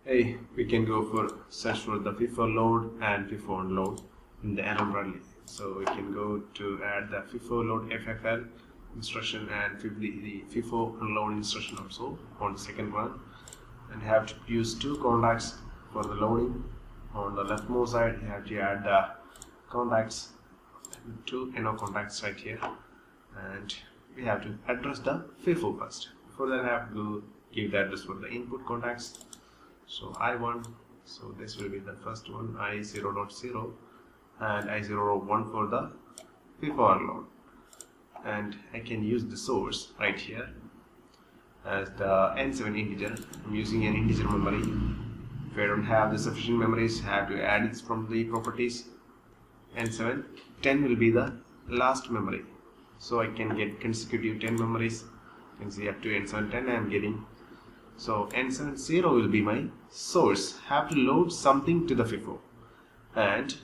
We can go for search for the FIFO load and FIFO unload in the error rally. So we can go to add the FIFO load FFL instruction and the FIFO unload instruction also on the second one, and have to use two contacts for the loading. On the leftmost side you have to add the contacts, two NO contacts right here, and we have to address the FIFO first. For that I have to give the address for the input contacts. So I1, so this will be the first one, I0.0 and I0.1 for the FIFO unload, and I can use the source right here as the N7 integer. I'm using an integer memory. If I don't have the sufficient memories, I have to add it from the properties. N7, 10 will be the last memory, so I can get consecutive 10 memories. You can see up to N7 10 I am getting. So N7 0 will be my source. Have to load something to the FIFO. And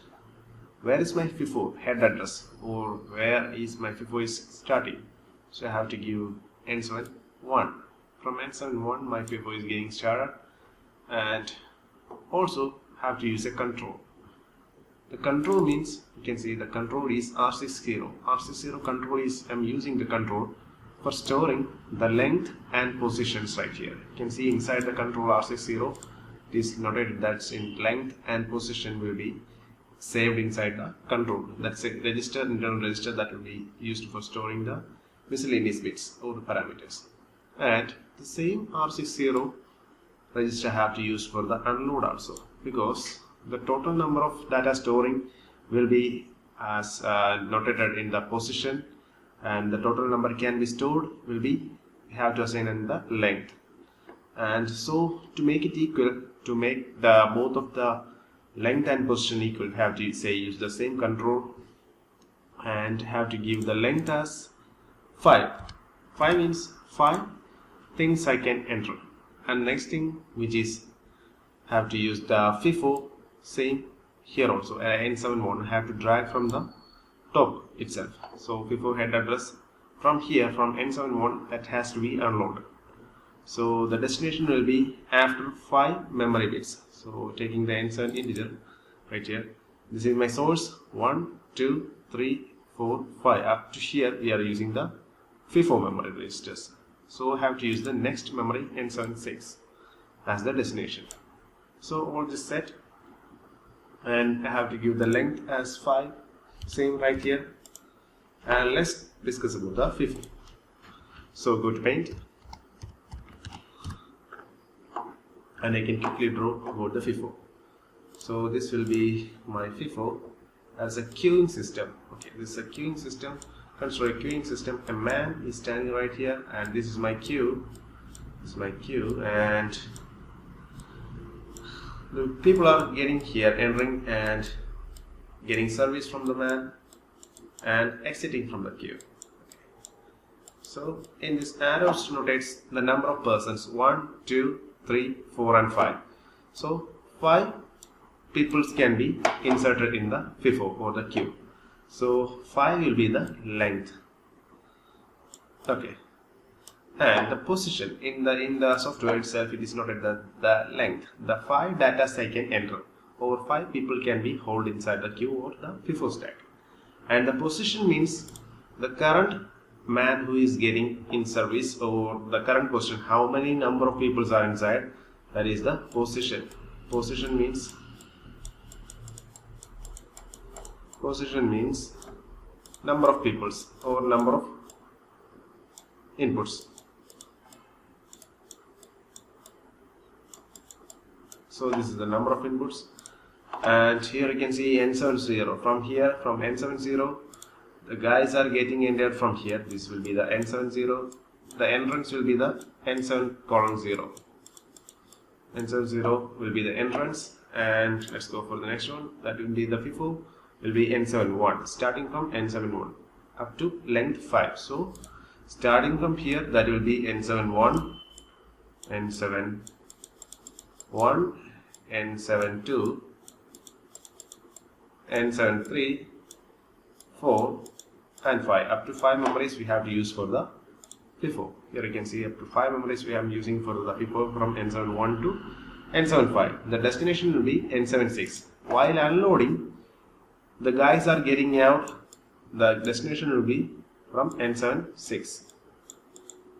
where is my FIFO head address, or where is my FIFO is starting? So I have to give N7 1. From N7 1 my FIFO is getting started, and also have to use a control. The control means, you can see the control is R60. R60 control is, I'm using the control for storing the length and positions right here. You can see inside the control R60 it is notated that's in length and position will be saved inside the control. That's a register, internal register that will be used for storing the miscellaneous bits or the parameters. And the same R60 register have to use for the unload also, because the total number of data storing will be as notated in the position, and the total number can be stored will be, we have to assign in the length. And so to make it equal, to make the both of the length and position equal, have to say use the same control and have to give the length as 5. 5 means 5 things I can enter, and next thing which is have to use the FIFO. Same here also, N71 have to drag from the top itself. So FIFO head address from here, from N71, that has to be unloaded. So the destination will be after 5 memory bits. So taking the N7 integer right here, this is my source 1, 2, 3, 4, 5. Up to here we are using the FIFO memory registers. So I have to use the next memory N76 as the destination. So all this set, and I have to give the length as 5, same right here. And let's discuss about the FIFO. So go to Paint, and I can quickly draw about the FIFO. So this will be my FIFO as a queuing system. Okay, this is a queuing system. Consider a queuing system. A man is standing right here, and this is my queue. This is my queue, and the people are getting here, entering and getting service from the man and exiting from the queue. So in this arrows notates the number of persons 1, 2, 3, 4 and 5. So 5 people can be inserted in the FIFO or the queue. So 5 will be the length. Okay. And the position in the software itself, it is noted the length, the 5 data I can enter, or 5 people can be held inside the queue or the FIFO stack. And the position means the current man who is getting in service, or the current position, how many number of people are inside, that is the position. Position means number of peoples or number of inputs. So this is the number of inputs, and here you can see N70. From here, from N70, the guys are getting entered from here. This will be the N70. The entrance will be the N7:0. N70 will be the entrance, and let's go for the next one. That will be the FIFO. Will be N71. Starting from N71 up to length 5. So starting from here, that will be N71, N71, N72, N73, 4 and 5. Up to 5 memories we have to use for the FIFO. Here you can see up to 5 memories we are using for the FIFO from N71 to N75. The destination will be N76. While unloading, the guys are getting out. The destination will be from N76.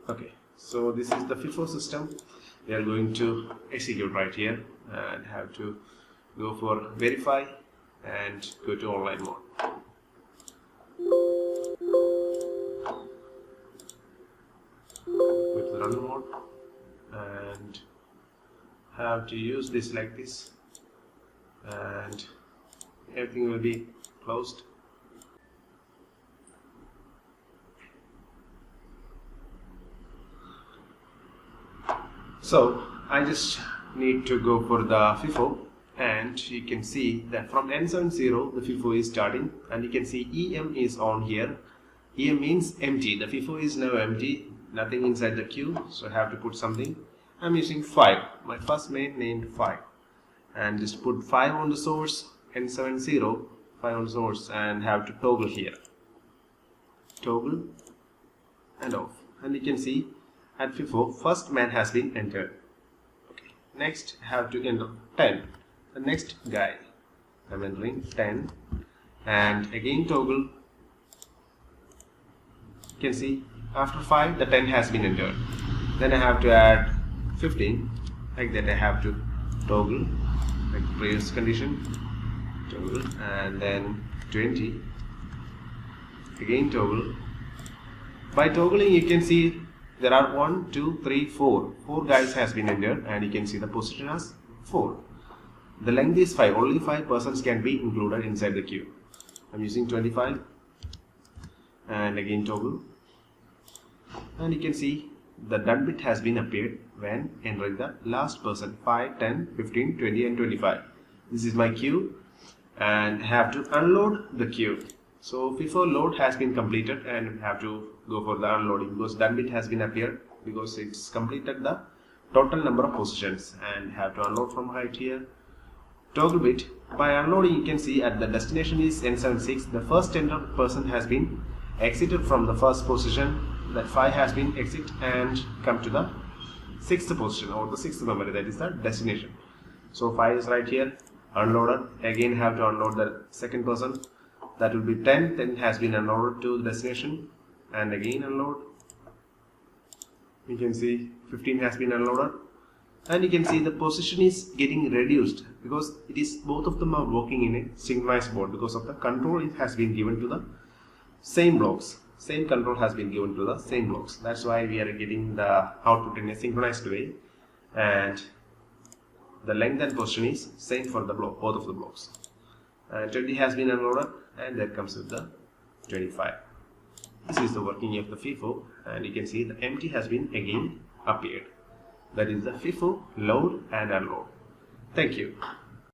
Okay, so this is the FIFO system. We are going to execute right here and have to go for verify and go to online mode. Go to the run mode and have to use this like this, and everything will be closed. So I just need to go for the FIFO, and you can see that from N70 the FIFO is starting, and you can see EM is on here. EM means empty. The FIFO is now empty, nothing inside the queue, so I have to put something. I'm using 5, my first main named 5, and just put 5 on the source, N70, 5 on the source, and have to toggle here. Toggle and off, and you can see at FIFO first man has been entered. Okay. Next have to enter 10, the next guy. I'm entering 10 and again toggle. You can see after 5 the 10 has been entered. Then I have to add 15, like that. I have to toggle like previous condition, toggle, and then 20, again toggle. By toggling you can see there are 1, 2, 3, 4 guys has been entered, and you can see the position as 4. The length is 5, only 5 persons can be included inside the queue. I'm using 25 and again toggle, and you can see the done bit has been appeared when entering the last person, 5, 10, 15, 20 and 25. This is my queue, and have to unload the queue. So FIFO load has been completed, and have to go for the unloading because done bit has been appeared because it's completed the total number of positions, and have to unload from right here. Toggle bit. By unloading you can see at the destination is N76. The first entered person has been exited from the first position. That 5 has been exit and come to the 6th position or the 6th memory, that is the destination. So 5 is right here, unloaded. Again have to unload the second person, that will be 10, then has been unloaded to the destination, and again unload. You can see 15 has been unloaded, and you can see the position is getting reduced because it is both of them are working in a synchronized mode because of the control it has been given to the same blocks. Same control has been given to the same blocks. That's why we are getting the output in a synchronized way, and the length and position is same for the block, both of the blocks. And 20 has been unloaded, and that comes with the 25. This is the working of the FIFO, and you can see the empty has been again appeared. That is the FIFO load and unload. Thank you.